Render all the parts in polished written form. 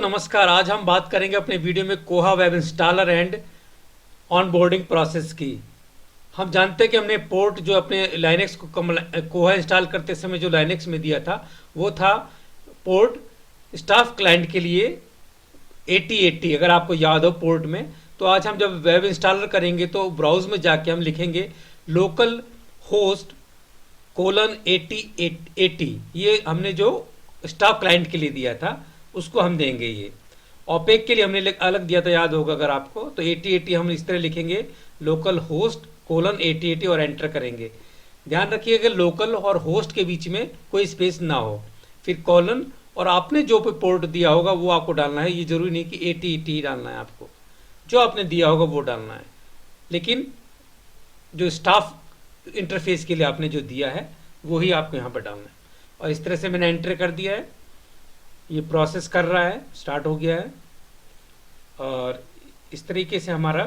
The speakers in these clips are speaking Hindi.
नमस्कार। आज हम बात करेंगे अपने वीडियो में कोहा web installer and onboarding process की। हम जानते हैं कि हमने पोर्ट जो अपने लाइनेक्स को कोहा इंस्टॉल करते समय जो लाइनेक्स में दिया था वो था पोर्ट स्टाफ क्लाइंट के लिए 8080, अगर आपको याद हो पोर्ट में। तो आज हम जब वेब इंस्टॉलर करेंगे तो ब्राउज में जाके हम लिखेंगे लोकल होस्ट कोलन 8080। ये हमने जो स्टाफ क्लाइंट के लिए दिया था उसको हम देंगे। ये ओपेक के लिए हमने अलग दिया था, याद होगा अगर आपको। तो 8080 हम इस तरह लिखेंगे लोकल होस्ट कोलन 8080 और एंटर करेंगे। ध्यान रखिए कि लोकल और होस्ट के बीच में कोई स्पेस ना हो, फिर कॉलन और आपने जो पे पोर्ट दिया होगा वो आपको डालना है। ये जरूरी नहीं कि 8080 डालना है, आपको जो आपने दिया होगा वो डालना है, लेकिन जो स्टाफ इंटरफेस के लिए आपने जो दिया है वही आपको यहाँ पर डालना है। और इस तरह से मैंने एंटर कर दिया है। ये प्रोसेस कर रहा है, स्टार्ट हो गया है और इस तरीके से हमारा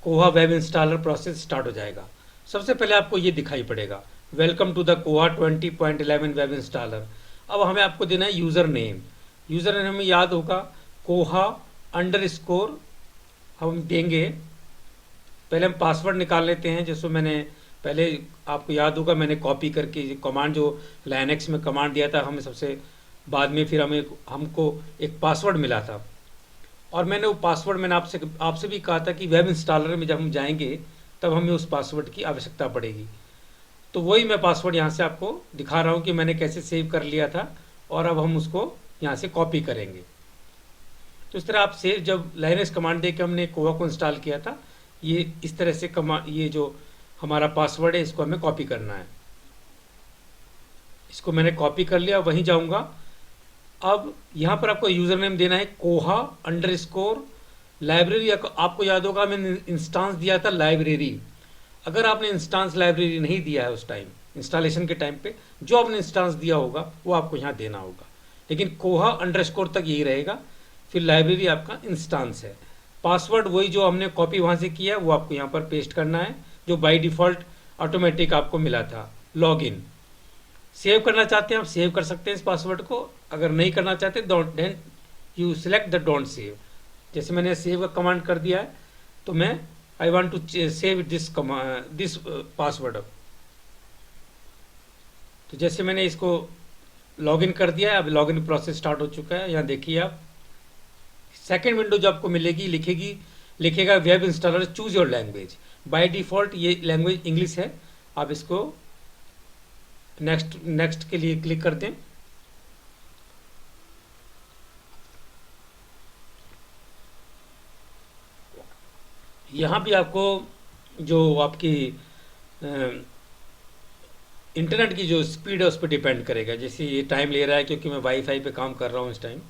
कोहा वेब इंस्टॉलर प्रोसेस स्टार्ट हो जाएगा। सबसे पहले आपको ये दिखाई पड़ेगा वेलकम टू द कोहा 20.11 वेब इंस्टॉलर। अब हमें आपको देना है यूज़र नेम। यूज़र नेम हमें याद होगा कोहा अंडरस्कोर हम देंगे। पहले हम पासवर्ड निकाल लेते हैं, जैसे मैंने पहले आपको याद होगा मैंने कॉपी करके कमांड जो लाइनेक्स में कमांड दिया था हमें सबसे बाद में, फिर हमको एक पासवर्ड मिला था और मैंने वो पासवर्ड मैंने आपसे भी कहा था कि वेब इंस्टॉलर में जब हम जाएंगे तब हमें उस पासवर्ड की आवश्यकता पड़ेगी। तो वही मैं पासवर्ड यहाँ से आपको दिखा रहा हूँ कि मैंने कैसे सेव कर लिया था और अब हम उसको यहाँ से कॉपी करेंगे। तो इस तरह आप सेव जब लाइनेक्स कमांड दे के हमने कोहा को इंस्टॉल किया था, ये इस तरह से ये जो हमारा पासवर्ड है इसको हमें कॉपी करना है। इसको मैंने कॉपी कर लिया, वहीं जाऊंगा। अब यहाँ पर आपको यूज़र नेम देना है कोहा अंडरस्कोर लाइब्रेरी। आपको याद होगा मैंने इंस्टांस दिया था लाइब्रेरी। अगर आपने इंस्टांस लाइब्रेरी नहीं दिया है उस टाइम इंस्टॉलेशन के टाइम पे, जो आपने इंस्टांस दिया होगा वो आपको यहाँ देना होगा, लेकिन कोहा अंडरस्कोर तक यही रहेगा। फिर लाइब्रेरी आपका इंस्टांस है। पासवर्ड वही जो हमने कॉपी वहाँ से किया वो आपको यहाँ पर पेस्ट करना है, जो बाय डिफ़ॉल्ट ऑटोमेटिक आपको मिला था लॉगिन। सेव करना चाहते हैं आप सेव कर सकते हैं इस पासवर्ड को, अगर नहीं करना चाहते then you select the don't save. जैसे मैंने सेव का कमांड कर दिया है तो मैं I want to save this password. तो जैसे मैंने इसको लॉगिन कर दिया है, अब लॉगिन प्रोसेस स्टार्ट हो चुका है। यहाँ देखिए आप सेकेंड विंडो जो आपको मिलेगी लिखेगा web installer choose your language. By default ये लैंग्वेज इंग्लिश है। आप इसको नेक्स्ट के लिए क्लिक कर दें। यहाँ भी आपको जो आपकी इंटरनेट की जो स्पीड है उस पर डिपेंड करेगा। जैसे ये टाइम ले रहा है क्योंकि मैं वाईफाई पे काम कर रहा हूँ इस टाइम।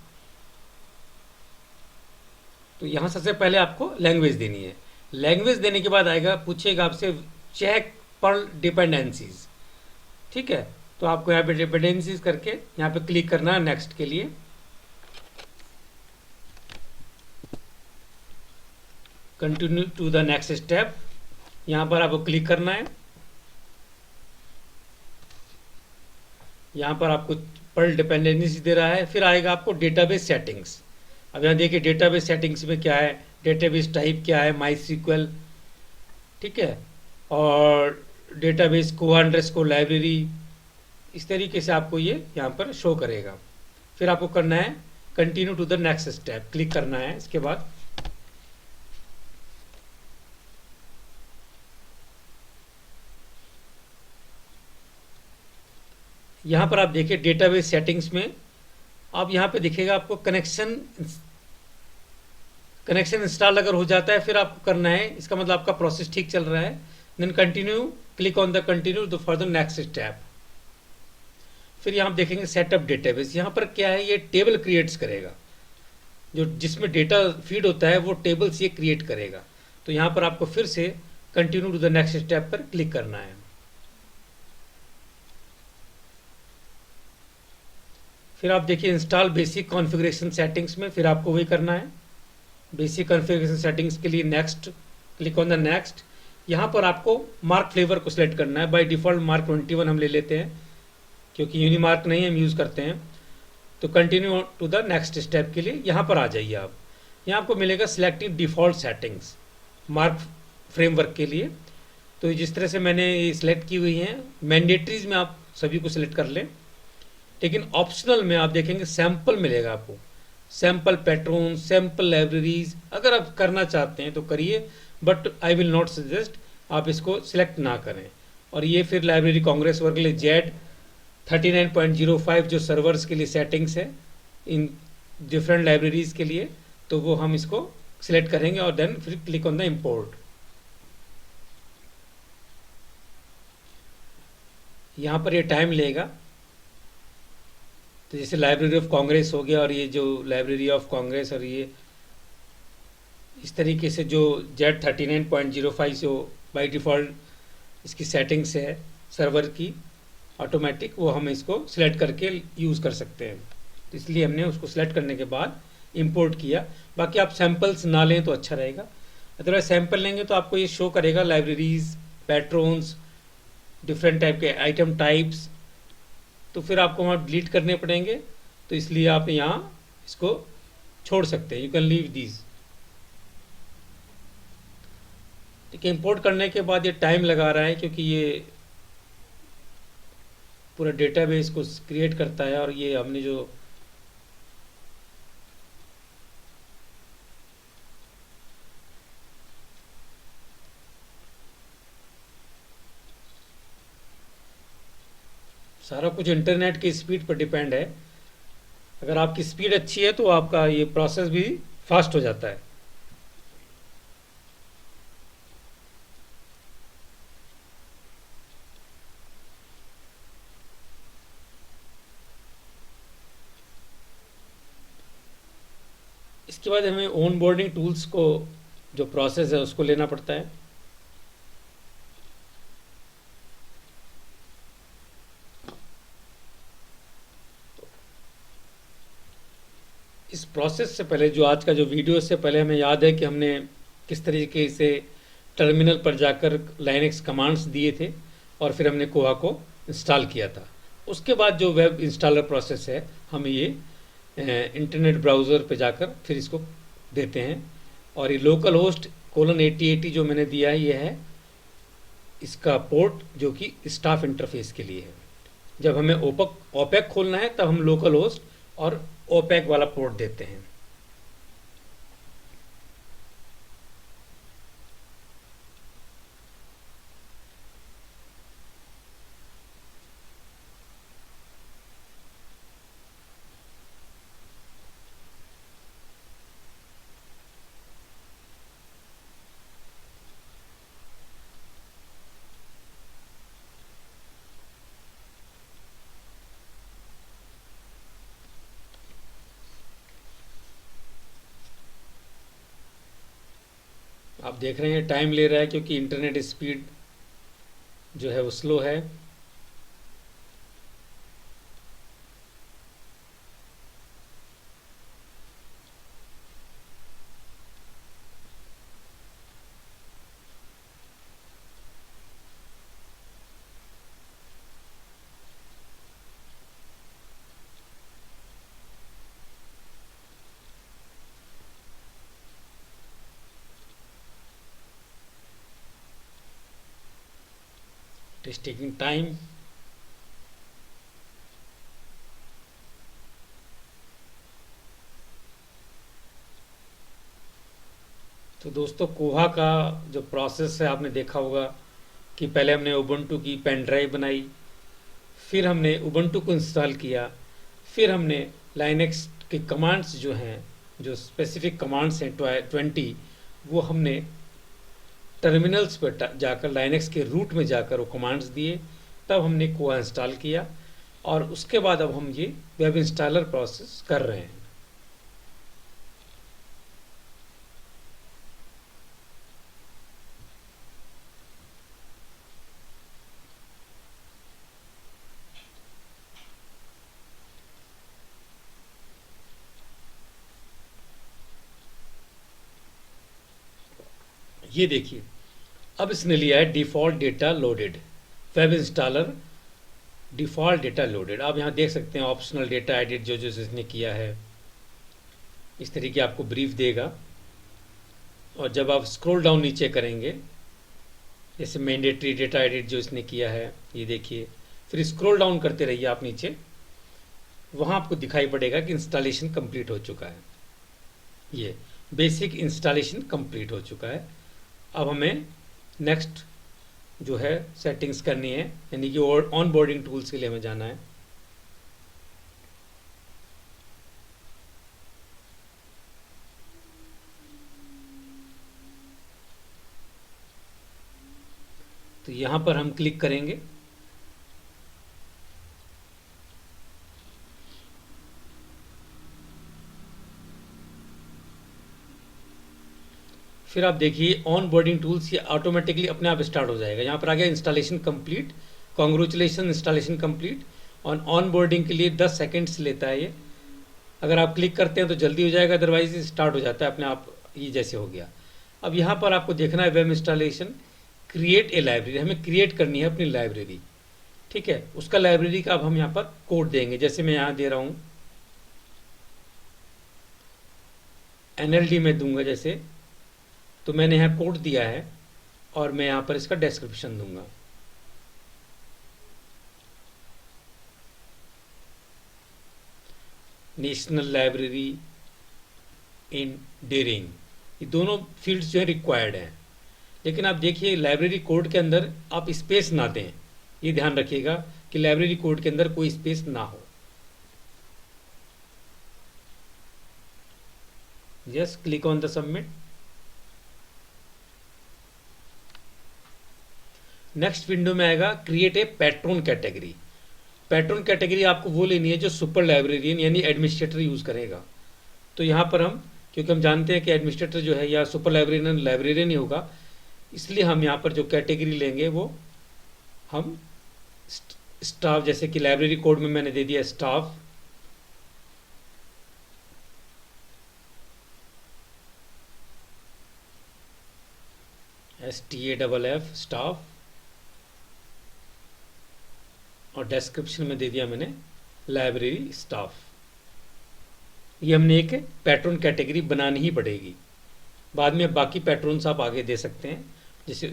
तो यहाँ सबसे पहले आपको लैंग्वेज देनी है। लैंग्वेज देने के बाद आएगा पूछेगा आपसे चेक पर डिपेंडेंसीज। ठीक है, तो आपको यहाँ पे डिपेंडेंसीज करके यहाँ पे क्लिक करना है नेक्स्ट के लिए। Continue to the next step, यहाँ पर आपको क्लिक करना है। यहाँ पर आपको पर डिपेंडेंसी दे रहा है। फिर आएगा आपको डेटाबेस सेटिंग्स। अब यहाँ देखिए डेटाबेस सेटिंग्स में क्या है, डेटाबेस टाइप क्या है, माईएसक्यूएल, ठीक है, और डेटाबेस कोहा अंडरस्कोर लाइब्रेरी। इस तरीके से आपको ये यहाँ पर शो करेगा। फिर आपको करना है continue to the next step, click करना है। इसके बाद यहाँ पर आप देखिए डेटाबेस सेटिंग्स में आप यहाँ पे दिखेगा आपको कनेक्शन इंस्टॉल अगर हो जाता है फिर आपको करना है, इसका मतलब आपका प्रोसेस ठीक चल रहा है। Then continue, click on the continue for the next step. फिर यहाँ देखेंगे सेटअप डेटाबेस। यहाँ पर क्या है, ये टेबल क्रिएट्स करेगा, जो जिसमें डेटा फीड होता है वो टेबल्स ये क्रिएट करेगा। तो यहाँ पर आपको फिर से continue to the next step पर क्लिक करना है। फिर आप देखिए इंस्टॉल बेसिक कॉन्फ़िगरेशन सेटिंग्स में फिर आपको वही करना है। बेसिक कॉन्फ़िगरेशन सेटिंग्स के लिए next, click on the next. यहाँ पर आपको मार्क फ्लेवर को सिलेक्ट करना है। बाय डिफ़ॉल्ट मार्क 21 हम ले लेते हैं क्योंकि यूनिमार्क नहीं हम यूज़ करते हैं। तो continue to the next step के लिए यहाँ पर आ जाइए आप। यहाँ आपको मिलेगा selecting default settings mark framework के लिए। तो जिस तरह से मैंने ये सिलेक्ट की हुई हैं, मैंडेटरीज में आप सभी को सिलेक्ट कर लें, लेकिन ऑप्शनल में आप देखेंगे सैम्पल मिलेगा आपको, सैम्पल पैट्रोन, सैम्पल लाइब्रेरीज। अगर आप करना चाहते हैं तो करिए, but I will not suggest आप इसको सिलेक्ट ना करें। और ये फिर लाइब्रेरी कांग्रेस वर्क के लिए जेड 39.05 जो सर्वर्स के लिए सेटिंग्स है इन डिफरेंट लाइब्रेरीज के लिए, तो वो हम इसको सिलेक्ट करेंगे और देन फिर क्लिक ऑन द इम्पोर्ट। यहाँ पर ये टाइम लेगा। तो जैसे लाइब्रेरी ऑफ कांग्रेस हो गया, और ये जो लाइब्रेरी ऑफ कांग्रेस, और ये इस तरीके से जो जेड 39.05 जो बाई डिफ़ॉल्ट इसकी सेटिंग्स है सर्वर की ऑटोमेटिक, वो हम इसको सिलेक्ट करके यूज़ कर सकते हैं। तो इसलिए हमने उसको सिलेक्ट करने के बाद इंपोर्ट किया। बाकी आप सैम्पल्स ना लें तो अच्छा रहेगा, अदरवाइज सैम्पल लेंगे तो आपको ये शो करेगा लाइब्रेरीज, पैट्रोन्स, डिफरेंट टाइप के आइटम टाइप्स, तो फिर आपको वहाँ डिलीट करने पड़ेंगे। तो इसलिए आप यहाँ इसको छोड़ सकते हैं, यू कैन लीव दीज। ठीक है, इंपोर्ट करने के बाद ये टाइम लगा रहा है क्योंकि ये पूरा डेटाबेस को क्रिएट करता है। और ये हमने जो सारा कुछ इंटरनेट की स्पीड पर डिपेंड है। अगर आपकी स्पीड अच्छी है तो आपका ये प्रोसेस भी फास्ट हो जाता है। इसके बाद हमें ऑन बोर्डिंग टूल्स को जो प्रोसेस है उसको लेना पड़ता है। इस प्रोसेस से पहले, जो आज का जो वीडियो से पहले, हमें याद है कि हमने किस तरीके से टर्मिनल पर जाकर लाइनक्स कमांड्स दिए थे और फिर हमने कोहा को इंस्टॉल किया था। उसके बाद जो वेब इंस्टॉलर प्रोसेस है, हम ये इंटरनेट ब्राउज़र पे जाकर फिर इसको देते हैं। और ये लोकल होस्ट :8080 जो मैंने दिया है, ये है इसका पोर्ट जो कि स्टाफ इंटरफेस के लिए है। जब हमें ओपेक खोलना है तब हम लोकल होस्ट और ओपेक वाला पोर्ट देते हैं। आप देख रहे हैं टाइम ले रहा है क्योंकि इंटरनेट स्पीड जो है वो स्लो है। It is taking time. तो दोस्तों, कोहा का जो प्रोसेस है आपने देखा होगा कि पहले हमने उबुंटू की पेन ड्राइव बनाई, फिर हमने उबुंटू को इंस्टॉल किया, फिर हमने लाइनक्स के कमांड्स जो हैं, जो स्पेसिफिक कमांड्स हैं 20, वो हमने टर्मिनल्स पर जाकर लाइनक्स के रूट में जाकर वो कमांड्स दिए, तब हमने कोहा इंस्टॉल किया। और उसके बाद अब हम ये वेब इंस्टॉलर प्रोसेस कर रहे हैं। ये देखिए, अब इसने लिया है default data loaded web installer default data loaded. आप यहाँ देख सकते हैं ऑप्शनल डेटा एडिट जो जो इसने किया है, इस तरीके आपको ब्रीफ देगा। और जब आप स्क्रॉल डाउन नीचे करेंगे, जैसे मैंडेटरी डेटा एडिट जो इसने किया है, ये देखिए, फिर स्क्रॉल डाउन करते रहिए आप नीचे, वहाँ आपको दिखाई पड़ेगा कि इंस्टॉलेशन कंप्लीट हो चुका है। ये बेसिक इंस्टॉलेशन कंप्लीट हो चुका है। अब हमें नेक्स्ट जो है सेटिंग्स करनी है, यानी कि ऑन बोर्डिंग टूल्स के लिए हमें जाना है। तो यहाँ पर हम क्लिक करेंगे। फिर आप देखिए ऑन बोर्डिंग टूल्स, ये ऑटोमेटिकली अपने आप स्टार्ट हो जाएगा। यहाँ पर आ गया installation complete, congratulation installation complete. और ऑन बोर्डिंग के लिए 10 सेकेंड्स लेता है ये। अगर आप क्लिक करते हैं तो जल्दी हो जाएगा, अदरवाइज स्टार्ट हो जाता है अपने आप, ये जैसे हो गया। अब यहाँ पर आपको देखना है web installation, create a library, हमें क्रिएट करनी है अपनी लाइब्रेरी। ठीक है, उसका लाइब्रेरी का अब हम यहाँ पर कोड देंगे, जैसे मैं यहाँ दे रहा हूँ NLD में दूंगा जैसे, तो मैंने यहाँ कोड दिया है और मैं यहाँ पर इसका डिस्क्रिप्शन दूंगा। नेशनल लाइब्रेरी इन डेरिंग, ये दोनों फील्ड्स जो है रिक्वायर्ड हैं। लेकिन आप देखिए लाइब्रेरी कोड के अंदर आप स्पेस ना दें, ये ध्यान रखिएगा कि लाइब्रेरी कोड के अंदर कोई स्पेस ना हो। Yes, click on the submit. Next window में आएगा create a patron category. Patron category आपको वो लेनी है जो सुपर लाइब्रेरियन यानी एडमिनिस्ट्रेटर यूज़ करेगा। तो यहाँ पर हम, क्योंकि हम जानते हैं कि एडमिनिस्ट्रेटर जो है या सुपर लाइब्रेरियन ही होगा, इसलिए हम यहाँ पर जो कैटेगरी लेंगे वो हम स्टाफ, जैसे कि लाइब्रेरी कोड में मैंने दे दिया स्टाफ, STAFF स्टाफ, और डिस्क्रिप्शन में दे दिया मैंने लाइब्रेरी स्टाफ। ये हमने एक पैटर्न कैटेगरी बनानी ही पड़ेगी। बाद में बाकी पैटर्न्स आप आगे दे सकते हैं, जैसे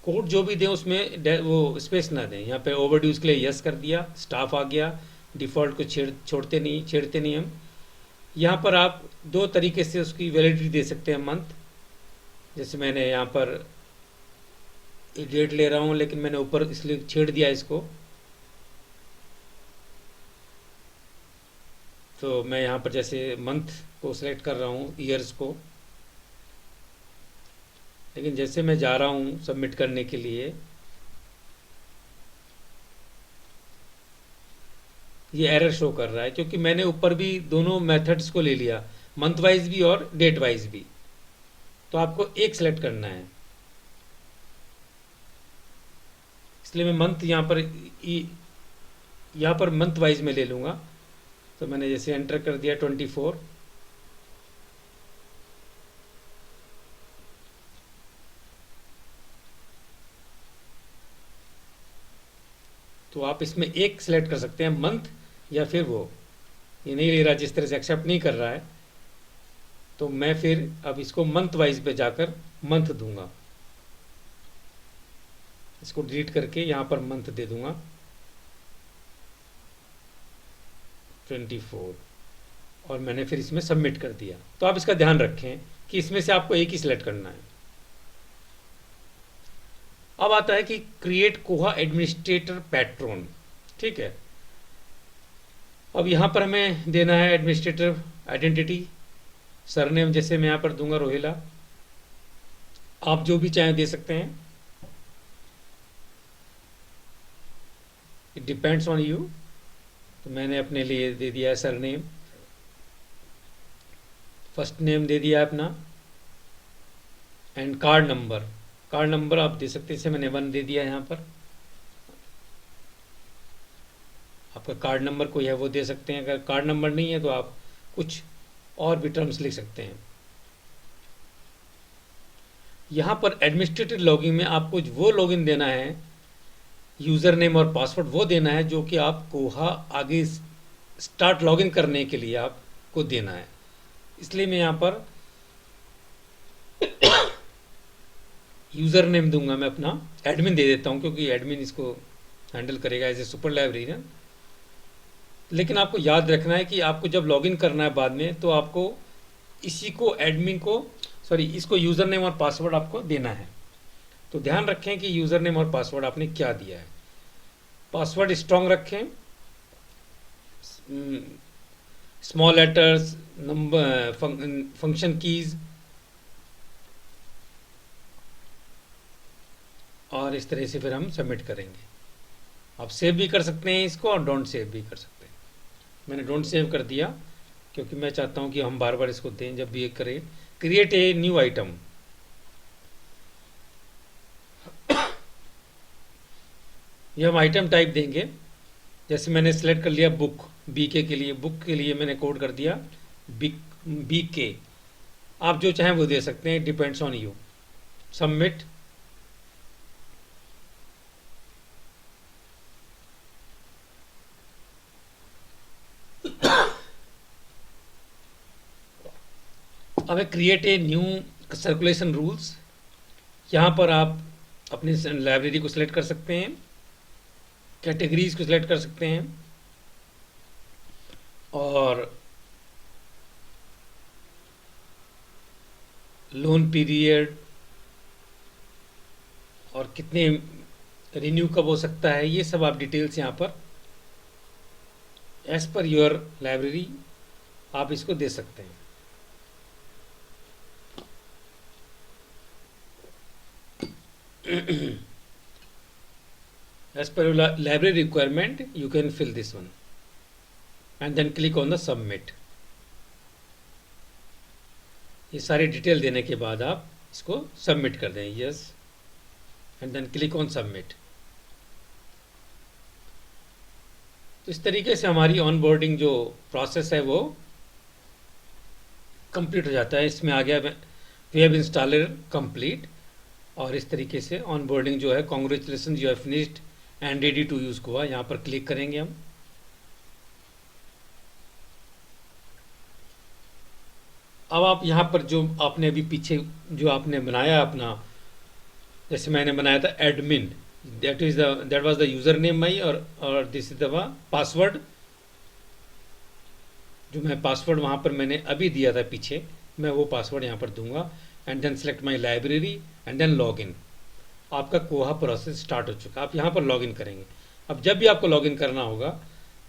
कोड जो भी दें उसमें वो स्पेस ना दें। यहाँ पे ओवरड्यूज के लिए यस कर दिया, स्टाफ आ गया, डिफ़ॉल्ट को छेड़ते नहीं हम। यहाँ पर आप दो तरीके से उसकी वैलिडिटी दे सकते हैं मंथ, जैसे मैंने यहाँ पर डेट ले रहा हूँ, लेकिन मैंने ऊपर इसलिए छेड़ दिया इसको। तो मैं यहाँ पर जैसे मंथ को सिलेक्ट कर रहा हूँ, ईयर्स को, लेकिन जैसे मैं जा रहा हूँ सबमिट करने के लिए, ये एरर शो कर रहा है, क्योंकि मैंने ऊपर भी दोनों मेथड्स को ले लिया, मंथ वाइज भी और डेट वाइज भी। तो आपको एक सिलेक्ट करना है, इसलिए मैं मंथ यहाँ पर मंथ वाइज में ले लूँगा। तो मैंने जैसे एंटर कर दिया 24, तो आप इसमें एक सिलेक्ट कर सकते हैं, मंथ या फिर वो। ये नहीं ले रहा, जिस तरह से एक्सेप्ट नहीं कर रहा है, तो मैं फिर अब इसको मंथ वाइज पे जाकर मंथ दूंगा। इसको डिलीट करके यहाँ पर मंथ दे दूंगा 24, और मैंने फिर इसमें सबमिट कर दिया। तो आप इसका ध्यान रखें कि इसमें से आपको एक ही सिलेक्ट करना है। अब आता है कि क्रिएट कोहा एडमिनिस्ट्रेटर पैट्रन। ठीक है, अब यहाँ पर हमें देना है एडमिनिस्ट्रेटर आइडेंटिटी, सरनेम जैसे मैं यहाँ पर दूंगा रोहिला, आप जो भी चाहें दे सकते हैं, इट डिपेंड्स ऑन यू। तो मैंने अपने लिए दे दिया है सरनेम, फर्स्ट नेम दे दिया अपना, एंड कार्ड नंबर आप दे सकते हैं, जैसे मैंने 1 दे दिया यहाँ पर। आपका कार्ड नंबर कोई है वो दे सकते हैं, अगर कार्ड नंबर नहीं है तो आप कुछ और भी टर्म्स लिख सकते हैं। यहाँ पर एडमिनिस्ट्रेटिव लॉगिन में आपको वो लॉगिन देना है यूज़र नेम और पासवर्ड वो देना है जो कि आप कोहा आगे स्टार्ट लॉगिन करने के लिए आपको देना है। इसलिए मैं यहाँ पर यूज़र नेम दूंगा, मैं अपना एडमिन दे देता हूँ क्योंकि एडमिन इसको हैंडल करेगा एज ए सुपर लाइब्रेरियन। लेकिन आपको याद रखना है कि आपको जब लॉगिन करना है बाद में, तो आपको इसी को एडमिन को इसको यूज़र नेम और पासवर्ड आपको देना है। तो ध्यान रखें कि यूज़र नेम और पासवर्ड आपने क्या दिया है। पासवर्ड स्ट्रॉन्ग रखें, small letters, number, function keys, और इस तरह से फिर हम सबमिट करेंगे। आप सेव भी कर सकते हैं इसको और डोंट सेव भी कर सकते हैं। मैंने डोंट सेव कर दिया क्योंकि मैं चाहता हूं कि हम बार बार इसको दें जब भी ये करें। क्रिएट ए न्यू आइटम, ये हम आइटम टाइप देंगे। जैसे मैंने सेलेक्ट कर लिया बुक, बीके के लिए, बुक के लिए मैंने कोड कर दिया बीके। आप जो चाहें वो दे सकते हैं, डिपेंड्स ऑन यू। सबमिट। अब create a new circulation rules, यहाँ पर आप अपनी लाइब्रेरी को सिलेक्ट कर सकते हैं, कैटेगरीज को सिलेक्ट कर सकते हैं, और लोन पीरियड और कितने रिन्यू कब हो सकता है, ये सब आप डिटेल्स यहाँ पर एज पर योर लाइब्रेरी आप इसको दे सकते हैं। As per your library requirement, you can fill this one and then click on the submit. ये सारी डिटेल देने के बाद आप इसको सबमिट कर दें, yes, and then click on submit. तो इस तरीके से हमारी ऑनबोर्डिंग जो प्रोसेस है वो कंप्लीट हो जाता है। इसमें आ गया वेब इंस्टॉलर कंप्लीट, और इस तरीके से ऑनबोर्डिंग जो है, congratulation you have finished and ready to use Koha, यहाँ पर क्लिक करेंगे हम। अब आप यहाँ पर जो आपने अभी पीछे जो आपने बनाया अपना, जैसे मैंने बनाया था admin, that was the user name my, और दिस इज द पासवर्ड, जो मैं पासवर्ड वहाँ पर मैंने अभी दिया था पीछे, मैं वो पासवर्ड यहाँ पर दूंगा, and then select my library and then log in. आपका कोहा प्रोसेस स्टार्ट हो चुका है। आप यहाँ पर लॉग इन करेंगे। अब जब भी आपको लॉग इन करना होगा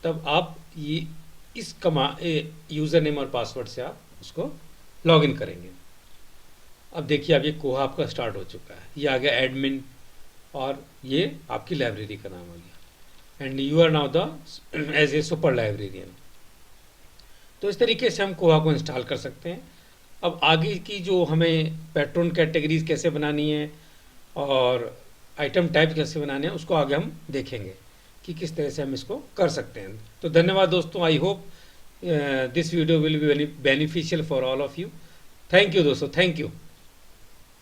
तब आप ये इस यूज़र नेम और पासवर्ड से आप उसको लॉग इन करेंगे। अब देखिए, अब ये कोहा आपका स्टार्ट हो चुका है। ये आ गया एडमिन और ये आपकी लाइब्रेरी का नाम आ गया, and you are now the as a super librarian. तो इस तरीके से हम कोहा को इंस्टॉल कर सकते हैं। अब आगे की जो हमें पैटर्न कैटेगरीज कैसे बनानी है और आइटम टाइप कैसे बनाने हैं, उसको आगे हम देखेंगे कि किस तरह से हम इसको कर सकते हैं। तो धन्यवाद दोस्तों। I hope this video will be beneficial for all of you. Thank you दोस्तों, थैंक यू।